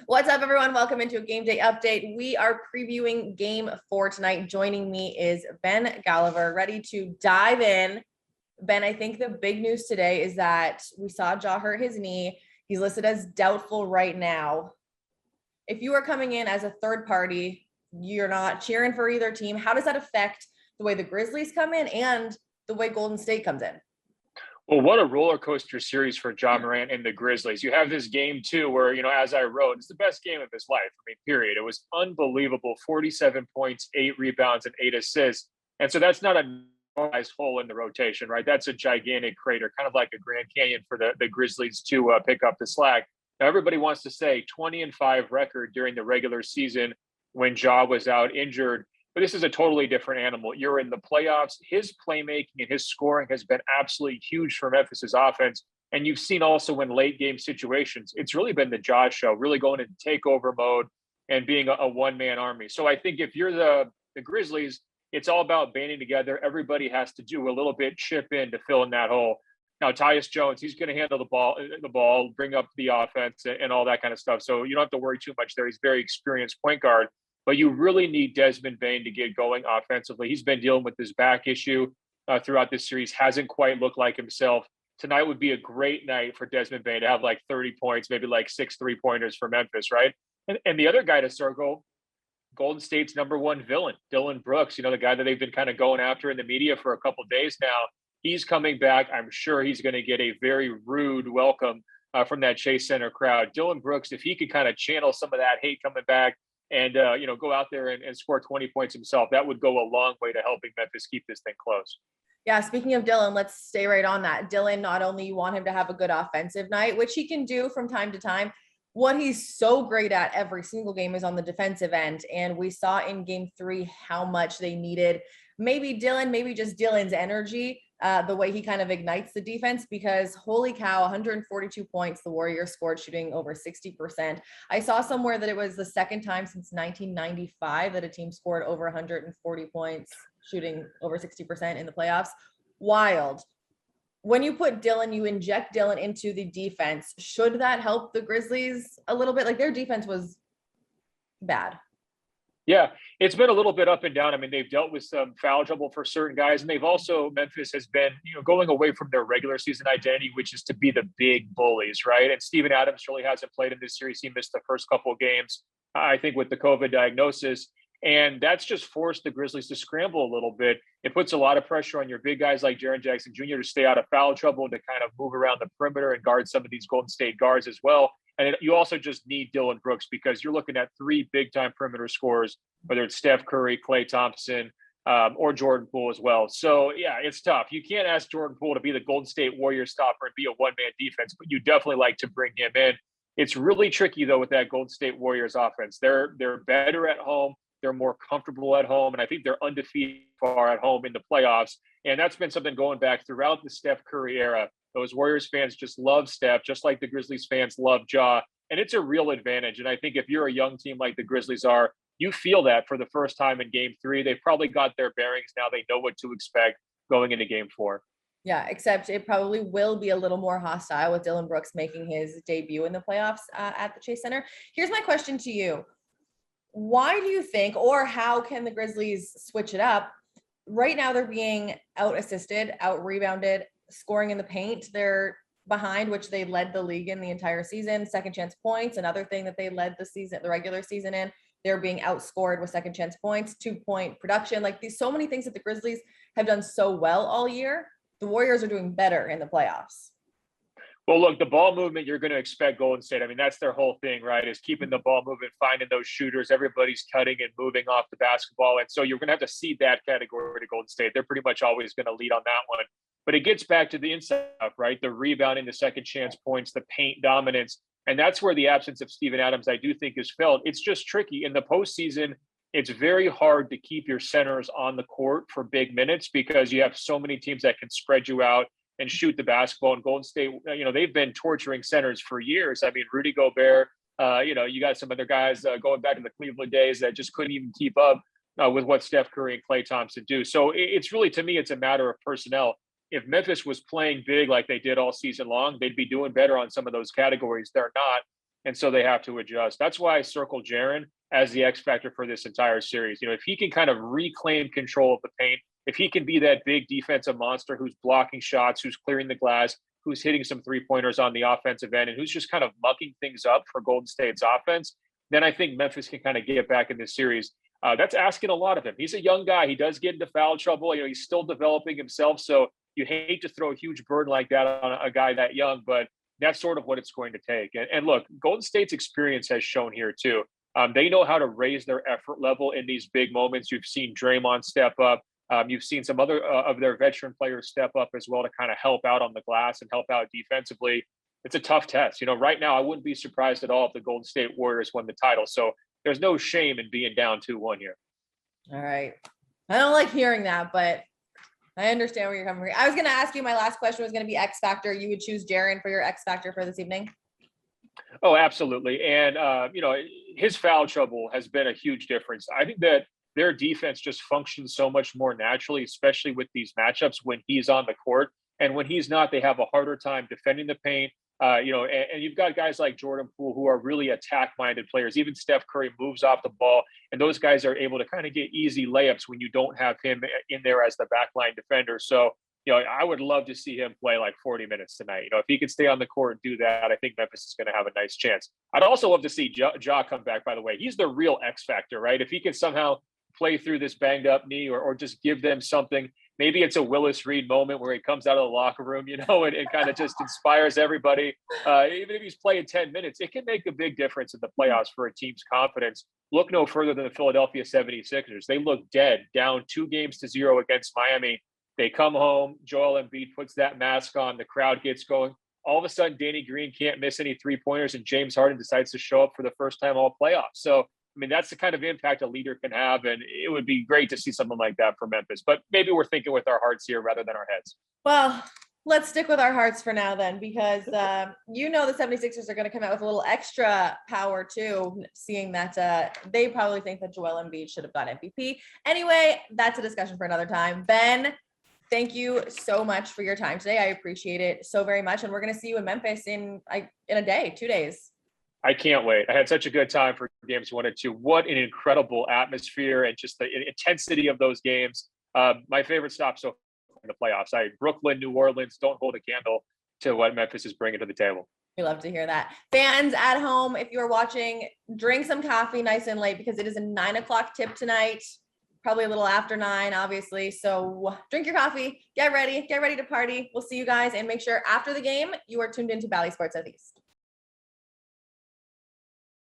What's up, everyone? Welcome into a game day update. We are previewing game 4 tonight. Joining me is Ben Golliver, ready to dive in. Ben, I think the big news today is that we saw Ja hurt his knee. He's listed as doubtful right now. If you are coming in as a third party, you're not cheering for either team. How does that affect the way the Grizzlies come in and the way Golden State comes in? Well, what a roller coaster series for Morant and the Grizzlies. You have this game too, where, as I wrote, it's the best game of his life. I mean, period. It was unbelievable. 47 points, 8 rebounds, and 8 assists. And so that's not a normalized hole in the rotation, right? That's a gigantic crater, kind of like a Grand Canyon for the Grizzlies to pick up the slack. Now, everybody wants to say 20-5 record during the regular season when Ja was out injured. But this is a totally different animal. You're in the playoffs. His playmaking and his scoring has been absolutely huge for Memphis's offense. And you've seen also in late game situations, it's really been the Ja show, really going into takeover mode and being a one-man army. So I think if you're the Grizzlies, it's all about banding together. Everybody has to do a little bit, chip in to fill in that hole. Now, Tyus Jones, he's going to handle the ball, bring up the offense and all that kind of stuff. So you don't have to worry too much there. He's a very experienced point guard. But you really need Desmond Bane to get going offensively. He's been dealing with this back issue throughout this series, hasn't quite looked like himself. Tonight would be a great night for Desmond Bane to have like 30 points, maybe like 6 3-pointers for Memphis, right? And the other guy to circle, Golden State's number one villain, Dillon Brooks, the guy that they've been kind of going after in the media for a couple of days now. He's coming back. I'm sure he's going to get a very rude welcome from that Chase Center crowd. Dillon Brooks, if he could kind of channel some of that hate coming back, and, go out there and score 20 points himself, that would go a long way to helping Memphis keep this thing close. Yeah, speaking of Dillon, let's stay right on that. Dillon, not only you want him to have a good offensive night, which he can do from time to time, what he's so great at every single game is on the defensive end. And we saw in game 3 how much they needed maybe just Dillon's energy, the way he kind of ignites the defense, because holy cow, 142 points the Warriors scored, shooting over 60%. I saw somewhere that it was the second time since 1995 that a team scored over 140 points, shooting over 60% in the playoffs. Wild. When you put Dillon, you inject Dillon into the defense. Should that help the Grizzlies a little bit? Like, their defense was bad. Yeah, it's been a little bit up and down. I mean, they've dealt with some foul trouble for certain guys, and they've also, Memphis has been, going away from their regular season identity, which is to be the big bullies, right? And Steven Adams really hasn't played in this series. He missed the first couple of games, I think, with the COVID diagnosis. And that's just forced the Grizzlies to scramble a little bit. It puts a lot of pressure on your big guys like Jaren Jackson Jr. to stay out of foul trouble, to kind of move around the perimeter and guard some of these Golden State guards as well. And you also just need Dillon Brooks, because you're looking at 3 big-time perimeter scorers, whether it's Steph Curry, Klay Thompson, or Jordan Poole as well. So, yeah, it's tough. You can't ask Jordan Poole to be the Golden State Warriors stopper and be a one-man defense, but you definitely like to bring him in. It's really tricky, though, with that Golden State Warriors offense. They're better at home. They're more comfortable at home, and I think they're undefeated far at home in the playoffs. And that's been something going back throughout the Steph Curry era. Those Warriors fans just love Steph, just like the Grizzlies fans love Ja. And it's a real advantage. And I think if you're a young team like the Grizzlies are, you feel that for the first time in game 3. They've probably got their bearings now. They know what to expect going into game 4. Yeah, except it probably will be a little more hostile with Dillon Brooks making his debut in the playoffs at the Chase Center. Here's my question to you. Why do you think, or how can the Grizzlies switch it up? Right now, they're being out-assisted, out-rebounded, scoring in the paint. They're behind, which they led the league in the entire season. Second chance points, another thing that they led the regular season in. They're being outscored with second chance points, 2-point production. Like, these so many things that the Grizzlies have done so well all year. The Warriors are doing better in the playoffs. Well, look, the ball movement, you're going to expect Golden State. I mean, that's their whole thing, right, is keeping the ball moving, finding those shooters. Everybody's cutting and moving off the basketball. And so you're going to have to cede that category to Golden State. They're pretty much always going to lead on that one. But it gets back to the inside stuff, right? The rebounding, the second chance points, the paint dominance. And that's where the absence of Steven Adams, I do think, is felt. It's just tricky. In the postseason, it's very hard to keep your centers on the court for big minutes, because you have so many teams that can spread you out and shoot the basketball. And Golden State, they've been torturing centers for years. I mean, Rudy Gobert, you got some other guys going back in the Cleveland days that just couldn't even keep up with what Steph Curry and Klay Thompson do. So it's really, to me, it's a matter of personnel. If Memphis was playing big like they did all season long, they'd be doing better on some of those categories. They're not. And so they have to adjust. That's why I circled Jaren as the X factor for this entire series. If he can kind of reclaim control of the paint, if he can be that big defensive monster who's blocking shots, who's clearing the glass, who's hitting some 3-pointers on the offensive end, and who's just kind of mucking things up for Golden State's offense, then I think Memphis can kind of get back in this series. That's asking a lot of him. He's a young guy. He does get into foul trouble. He's still developing himself. So you hate to throw a huge burden like that on a guy that young, but that's sort of what it's going to take. And look, Golden State's experience has shown here too. They know how to raise their effort level in these big moments. You've seen Draymond step up. You've seen some other of their veteran players step up as well to kind of help out on the glass and help out defensively. It's a tough test. Right now, I wouldn't be surprised at all if the Golden State Warriors won the title. So there's no shame in being down 2-1 here. All right. I don't like hearing that, but I understand where you're coming from. I was going to ask you, my last question was going to be X factor. You would choose Jaren for your X factor for this evening? Oh, absolutely. And, his foul trouble has been a huge difference. I think that their defense just functions so much more naturally, especially with these matchups when he's on the court. And when he's not, they have a harder time defending the paint. And you've got guys like Jordan Poole who are really attack-minded players. Even Steph Curry moves off the ball, and those guys are able to kind of get easy layups when you don't have him in there as the backline defender. So, I would love to see him play like 40 minutes tonight. If he could stay on the court and do that, I think Memphis is going to have a nice chance. I'd also love to see Ja come back, by the way. He's the real X factor, right? If he can somehow play through this banged up knee or just give them something. Maybe it's a Willis Reed moment where he comes out of the locker room, and kind of just inspires everybody. Even if he's playing 10 minutes, it can make a big difference in the playoffs for a team's confidence. Look no further than the Philadelphia 76ers. They look dead, down 2-0 against Miami. They come home, Joel Embiid puts that mask on, the crowd gets going. All of a sudden, Danny Green can't miss any 3-pointers, and James Harden decides to show up for the first time all playoffs. So, that's the kind of impact a leader can have, and it would be great to see something like that for Memphis. But maybe we're thinking with our hearts here rather than our heads. Well, let's stick with our hearts for now then, because the 76ers are going to come out with a little extra power too, seeing that they probably think that Joel Embiid should have got MVP. Anyway, that's a discussion for another time. Ben, thank you so much for your time today. I appreciate it so very much. And we're going to see you in Memphis in a day, 2 days. I can't wait. I had such a good time for games 1 and 2. What an incredible atmosphere and just the intensity of those games. My favorite stop so far in the playoffs. Brooklyn, New Orleans don't hold a candle to what Memphis is bringing to the table. We love to hear that. Fans at home, if you're watching, drink some coffee nice and late because it is a 9:00 tip tonight. Probably a little after 9, obviously. So drink your coffee, get ready to party. We'll see you guys, and make sure after the game you are tuned into Bally Sports Southeast.